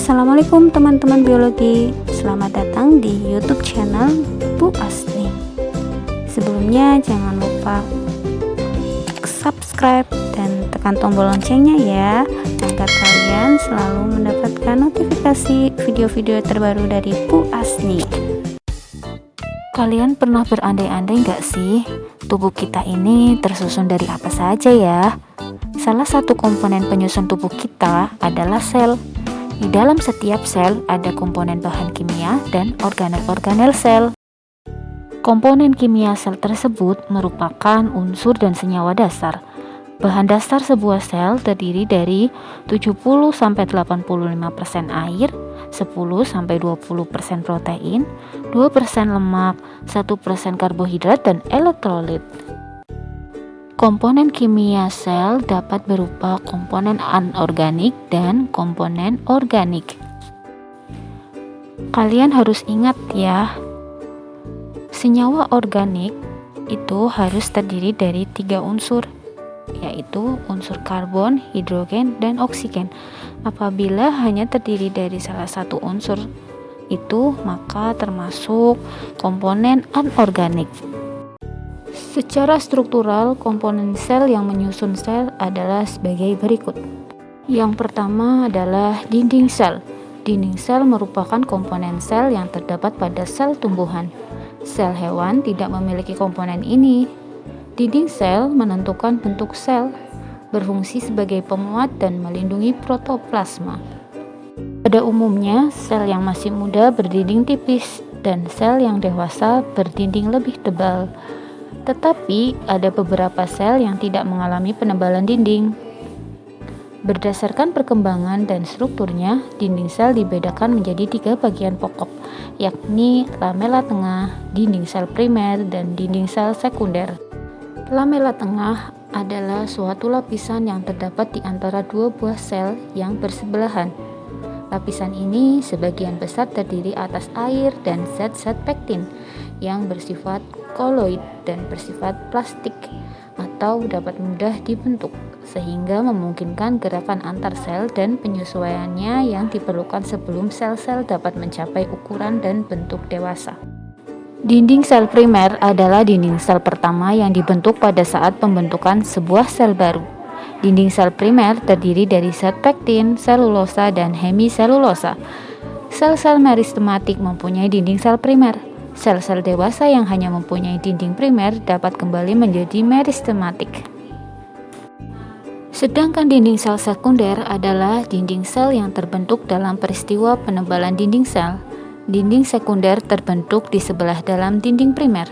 Assalamualaikum teman-teman biologi, selamat datang di YouTube channel Bu Asni. Sebelumnya jangan lupa subscribe dan tekan tombol loncengnya ya, agar kalian selalu mendapatkan notifikasi video-video terbaru dari Bu Asni. Kalian pernah berandai-andai nggak sih, tubuh kita ini tersusun dari apa saja ya? Salah satu komponen penyusun tubuh kita adalah sel. Di dalam setiap sel ada komponen bahan kimia dan organel-organel sel. Komponen kimia sel tersebut merupakan unsur dan senyawa dasar. Bahan dasar sebuah sel terdiri dari 70-85% air, 10-20% protein, 2% lemak, 1% karbohidrat, dan elektrolit. Komponen kimia sel dapat berupa komponen anorganik dan komponen organik. Kalian harus ingat ya, senyawa organik itu harus terdiri dari 3 unsur, yaitu unsur karbon, hidrogen, dan oksigen. Apabila hanya terdiri dari salah satu unsur itu, maka termasuk komponen anorganik. Secara struktural, komponen sel yang menyusun sel adalah sebagai berikut. Yang pertama adalah dinding sel. Dinding sel merupakan komponen sel yang terdapat pada sel tumbuhan. Sel hewan tidak memiliki komponen ini. Dinding sel menentukan bentuk sel, berfungsi sebagai pemuat dan melindungi protoplasma. Pada umumnya, sel yang masih muda berdinding tipis dan sel yang dewasa berdinding lebih tebal. Tetapi ada beberapa sel yang tidak mengalami penebalan dinding. Berdasarkan perkembangan dan strukturnya, dinding sel dibedakan menjadi 3 bagian pokok, yakni lamela tengah, dinding sel primer, dan dinding sel sekunder. Lamela tengah adalah suatu lapisan yang terdapat di antara 2 buah sel yang bersebelahan. Lapisan ini sebagian besar terdiri atas air dan zat-zat pektin yang bersifat koloid dan bersifat plastik atau dapat mudah dibentuk, sehingga memungkinkan gerakan antar sel dan penyesuaiannya yang diperlukan sebelum sel-sel dapat mencapai ukuran dan bentuk dewasa. Dinding sel primer adalah dinding sel pertama yang dibentuk pada saat pembentukan sebuah sel baru. Dinding sel primer terdiri dari zat pektin, selulosa, dan hemiselulosa. Sel-sel meristematik mempunyai dinding sel primer. Sel-sel dewasa yang hanya mempunyai dinding primer dapat kembali menjadi meristematik. Sedangkan dinding sel sekunder adalah dinding sel yang terbentuk dalam peristiwa penebalan dinding sel. Dinding sekunder terbentuk di sebelah dalam dinding primer.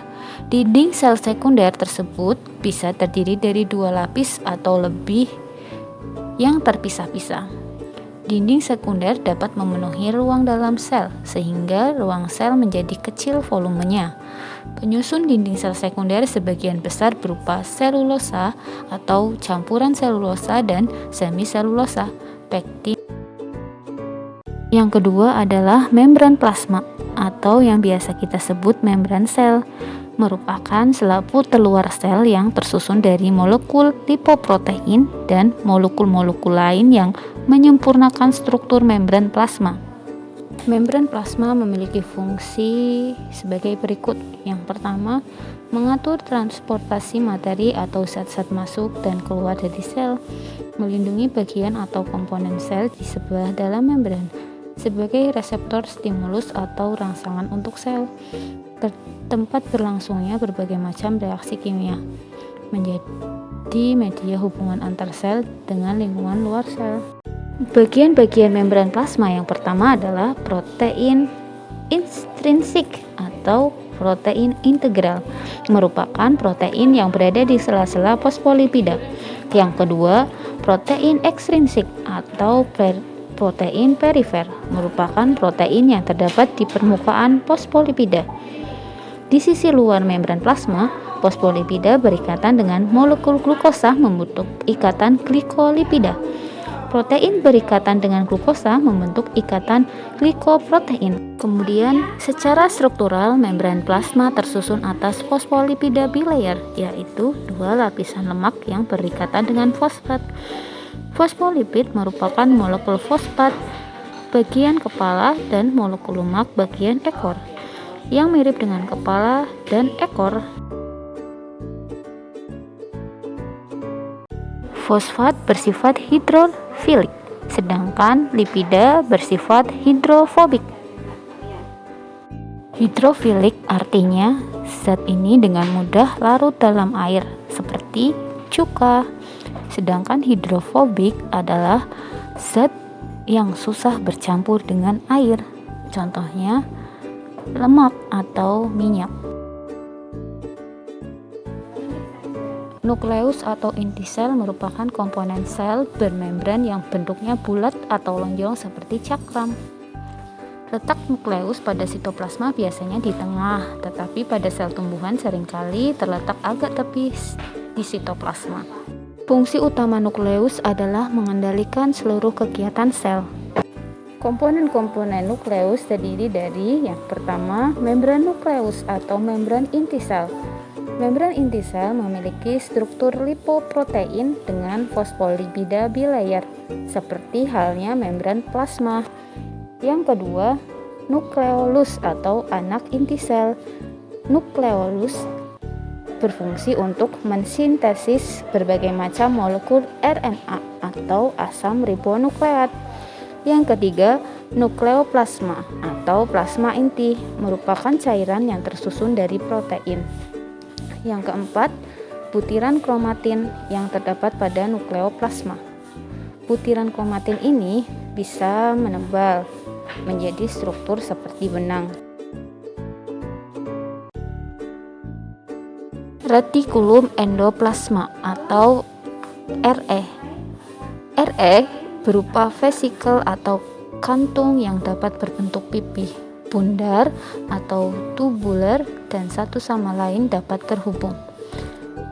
Dinding sel sekunder tersebut bisa terdiri dari 2 lapis atau lebih yang terpisah-pisah. Dinding sekunder dapat memenuhi ruang dalam sel, sehingga ruang sel menjadi kecil volumenya. Penyusun dinding sel sekunder sebagian besar berupa selulosa atau campuran selulosa dan semiselulosa, pektin. Yang kedua adalah membran plasma atau yang biasa kita sebut membran sel, merupakan selaput teluar sel yang tersusun dari molekul lipoprotein dan molekul-molekul lain yang menyempurnakan struktur membran plasma. Membran plasma memiliki fungsi sebagai berikut. Yang pertama, mengatur transportasi materi atau zat-zat masuk dan keluar dari sel, melindungi bagian atau komponen sel di sebelah dalam membran, sebagai reseptor stimulus atau rangsangan untuk sel, tempat berlangsungnya berbagai macam reaksi kimia, menjadi media hubungan antar sel dengan lingkungan luar sel. Bagian-bagian membran plasma yang pertama adalah protein intrinsik atau protein integral, merupakan protein yang berada di sela-sela fosfolipida. Yang kedua, protein ekstrinsik atau protein perifer, merupakan protein yang terdapat di permukaan fosfolipida. Di sisi luar membran plasma, fosfolipida berikatan dengan molekul glukosa membentuk ikatan glikolipida. Protein berikatan dengan glukosa membentuk ikatan glikoprotein. Kemudian, secara struktural, membran plasma tersusun atas fosfolipida bilayer, yaitu 2 lapisan lemak yang berikatan dengan fosfat. Fosfolipid merupakan molekul fosfat bagian kepala dan molekul lemak bagian ekor, yang mirip dengan kepala dan ekor. Fosfat bersifat hidrofilik, sedangkan lipida bersifat hidrofobik. Hidrofilik artinya zat ini dengan mudah larut dalam air, seperti cuka. Sedangkan hidrofobik adalah zat yang susah bercampur dengan air, contohnya lemak atau minyak. Nukleus atau inti sel merupakan komponen sel bermembran yang bentuknya bulat atau lonjong seperti cakram. Letak nukleus pada sitoplasma biasanya di tengah, tetapi pada sel tumbuhan seringkali terletak agak tepi di sitoplasma. Fungsi utama nukleus adalah mengendalikan seluruh kegiatan sel. Komponen-komponen nukleus terdiri dari yang pertama, membran nukleus atau membran inti sel. Membran inti sel memiliki struktur lipoprotein dengan fosfolipida bilayer, seperti halnya membran plasma. Yang kedua, nukleolus atau anak inti sel. Nukleolus berfungsi untuk mensintesis berbagai macam molekul RNA atau asam ribonukleat. Yang ketiga, nukleoplasma atau plasma inti merupakan cairan yang tersusun dari protein. Yang keempat, butiran kromatin yang terdapat pada nukleoplasma. Butiran kromatin ini bisa menebal menjadi struktur seperti benang. Retikulum endoplasma atau RE. RE berupa vesikel atau kantung yang dapat berbentuk pipih, bundar atau tubular, dan satu sama lain dapat terhubung.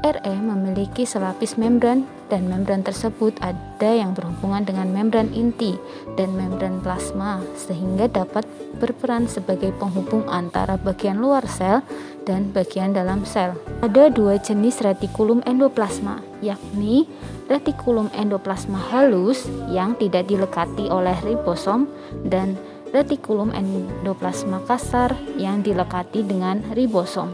RE memiliki selapis membran, dan membran tersebut ada yang berhubungan dengan membran inti dan membran plasma, sehingga dapat berperan sebagai penghubung antara bagian luar sel dan bagian dalam sel. Ada dua jenis retikulum endoplasma, yakni retikulum endoplasma halus yang tidak dilekati oleh ribosom dan retikulum endoplasma kasar yang dilekati dengan ribosom.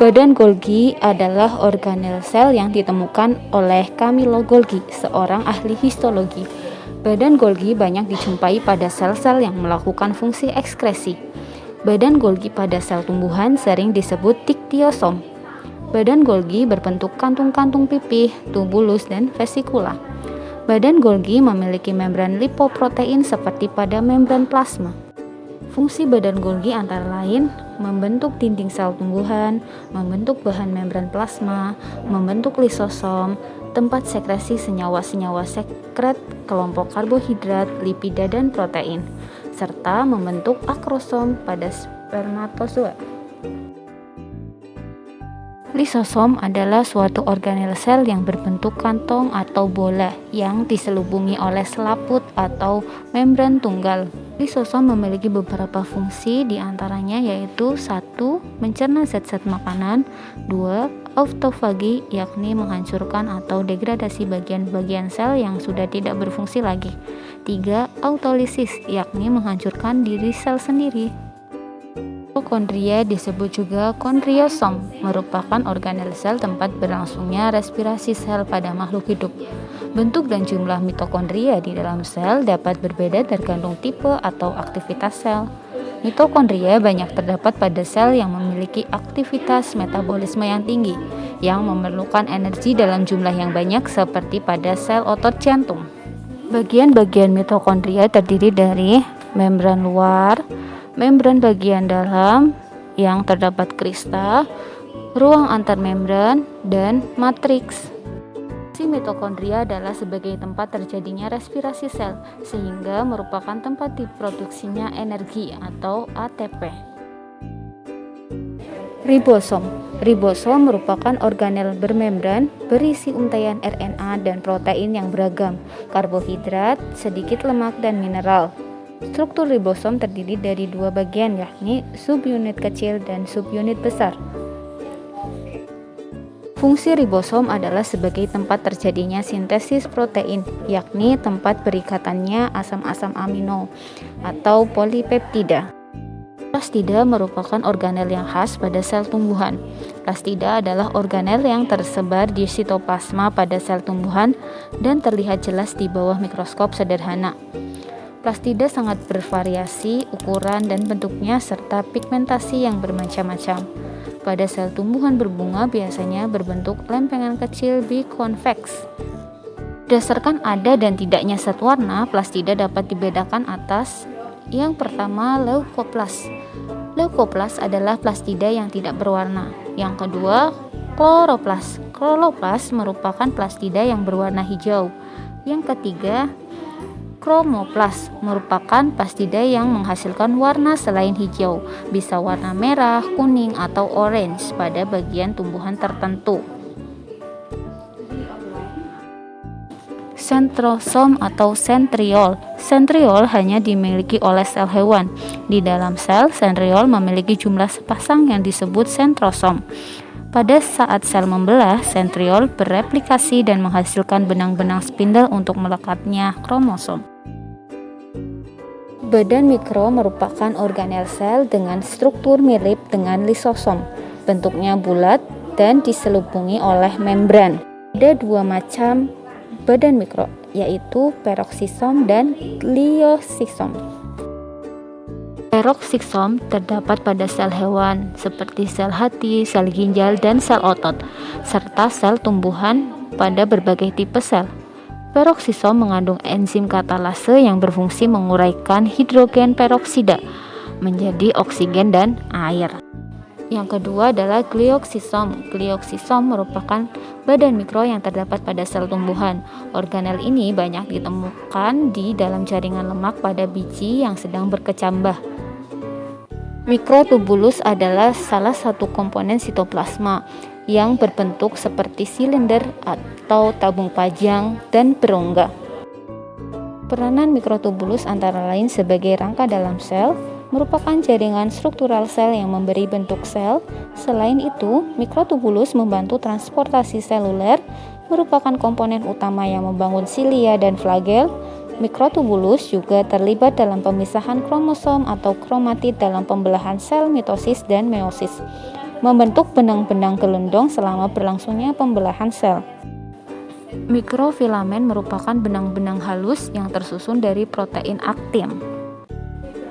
Badan Golgi adalah organel sel yang ditemukan oleh Camillo Golgi, seorang ahli histologi. Badan Golgi banyak dijumpai pada sel-sel yang melakukan fungsi ekskresi. Badan Golgi pada sel tumbuhan sering disebut diktiosom. Badan Golgi berbentuk kantung-kantung pipih, tubulus, dan vesikula. Badan Golgi memiliki membran lipoprotein seperti pada membran plasma. Fungsi badan Golgi antara lain membentuk dinding sel tumbuhan, membentuk bahan membran plasma, membentuk lisosom, tempat sekresi senyawa-senyawa sekret kelompok karbohidrat, lipida, dan protein, serta membentuk akrosom pada spermatozoa. Lisosom adalah suatu organel sel yang berbentuk kantong atau bola yang diselubungi oleh selaput atau membran tunggal. Lisosom memiliki beberapa fungsi, diantaranya yaitu 1. Mencerna zat-zat makanan, 2. Autofagi, yakni menghancurkan atau degradasi bagian-bagian sel yang sudah tidak berfungsi lagi, 3. Autolisis, yakni menghancurkan diri sel sendiri. Mitokondria disebut juga kondriosom, merupakan organel sel tempat berlangsungnya respirasi sel pada makhluk hidup. Bentuk dan jumlah mitokondria di dalam sel dapat berbeda tergantung tipe atau aktivitas sel. Mitokondria banyak terdapat pada sel yang memiliki aktivitas metabolisme yang tinggi, yang memerlukan energi dalam jumlah yang banyak seperti pada sel otot jantung. Bagian-bagian mitokondria terdiri dari membran luar, membran bagian dalam yang terdapat krista, ruang antar membran, dan matriks. Fungsi mitokondria adalah sebagai tempat terjadinya respirasi sel, sehingga merupakan tempat diproduksinya energi atau ATP. Ribosom. Ribosom merupakan organel bermembran berisi untaian RNA dan protein yang beragam, karbohidrat, sedikit lemak, dan mineral. Struktur ribosom terdiri dari dua bagian, yakni subunit kecil dan subunit besar. Fungsi ribosom adalah sebagai tempat terjadinya sintesis protein, yakni tempat berikatannya asam-asam amino atau polipeptida. Plastida merupakan organel yang khas pada sel tumbuhan. Plastida adalah organel yang tersebar di sitoplasma pada sel tumbuhan dan terlihat jelas di bawah mikroskop sederhana. Plastida sangat bervariasi ukuran dan bentuknya serta pigmentasi yang bermacam-macam. Pada sel tumbuhan berbunga biasanya berbentuk lempengan kecil bikonveks. Berdasarkan ada dan tidaknya zat warna, plastida dapat dibedakan atas. Yang pertama, leukoplas. Leukoplas adalah plastida yang tidak berwarna. Yang kedua, kloroplas. Kloroplas merupakan plastida yang berwarna hijau. Yang ketiga, kromoplas merupakan plastida yang menghasilkan warna selain hijau, bisa warna merah, kuning, atau orange pada bagian tumbuhan tertentu. Sentrosom atau sentriol. Sentriol hanya dimiliki oleh sel hewan. Di dalam sel, sentriol memiliki jumlah sepasang yang disebut sentrosom. Pada saat sel membelah, sentriol bereplikasi dan menghasilkan benang-benang spindle untuk melekatnya kromosom. Badan mikro merupakan organel sel dengan struktur mirip dengan lisosom. Bentuknya bulat dan diselubungi oleh membran. Ada dua macam badan mikro, yaitu peroksisom dan gliosisom. Peroksisom terdapat pada sel hewan seperti sel hati, sel ginjal, dan sel otot, serta sel tumbuhan pada berbagai tipe sel. Peroksisom mengandung enzim katalase yang berfungsi menguraikan hidrogen peroksida menjadi oksigen dan air. Yang kedua adalah glioksisom. Glioksisom merupakan badan mikro yang terdapat pada sel tumbuhan. Organel ini banyak ditemukan di dalam jaringan lemak pada biji yang sedang berkecambah. Mikrotubulus adalah salah satu komponen sitoplasma yang berbentuk seperti silinder atau tabung panjang dan berongga. Peranan mikrotubulus antara lain sebagai rangka dalam sel, merupakan jaringan struktural sel yang memberi bentuk sel. Selain itu, mikrotubulus membantu transportasi seluler, merupakan komponen utama yang membangun silia dan flagel. Mikrotubulus juga terlibat dalam pemisahan kromosom atau kromatid dalam pembelahan sel mitosis dan meiosis, membentuk benang-benang gelondong selama berlangsungnya pembelahan sel. Mikrofilamen merupakan benang-benang halus yang tersusun dari protein aktin.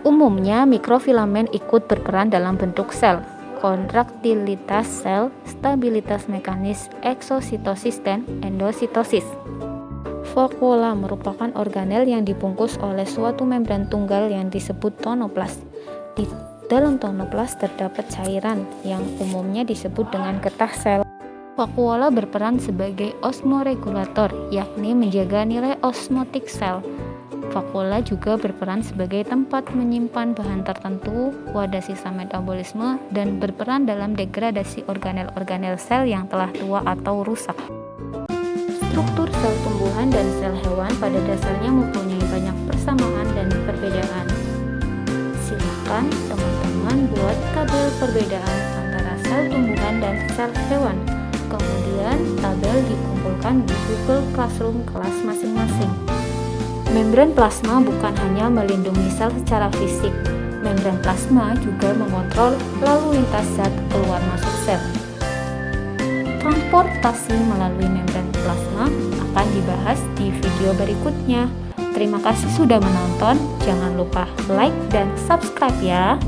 Umumnya, mikrofilamen ikut berperan dalam bentuk sel, kontraktilitas sel, stabilitas mekanis, eksositosis, dan endositosis. Vakuola merupakan organel yang dibungkus oleh suatu membran tunggal yang disebut tonoplas. Di dalam tonoplas terdapat cairan yang umumnya disebut dengan getah sel. Vakuola berperan sebagai osmoregulator, yakni menjaga nilai osmotik sel. Vakuola juga berperan sebagai tempat menyimpan bahan tertentu, wadah sisa metabolisme, dan berperan dalam degradasi organel-organel sel yang telah tua atau rusak. Struktur sel tumbuhan dan sel hewan pada dasarnya mempunyai banyak persamaan dan perbedaan. Silakan teman-teman buat tabel perbedaan antara sel tumbuhan dan sel hewan. Kemudian tabel dikumpulkan di Google Classroom kelas masing-masing. Membran plasma bukan hanya melindungi sel secara fisik. Membran plasma juga mengontrol lalu lintas zat keluar masuk sel. Transportasi melalui membran plasma akan dibahas di video berikutnya. Terima kasih sudah menonton. Jangan lupa like dan subscribe ya.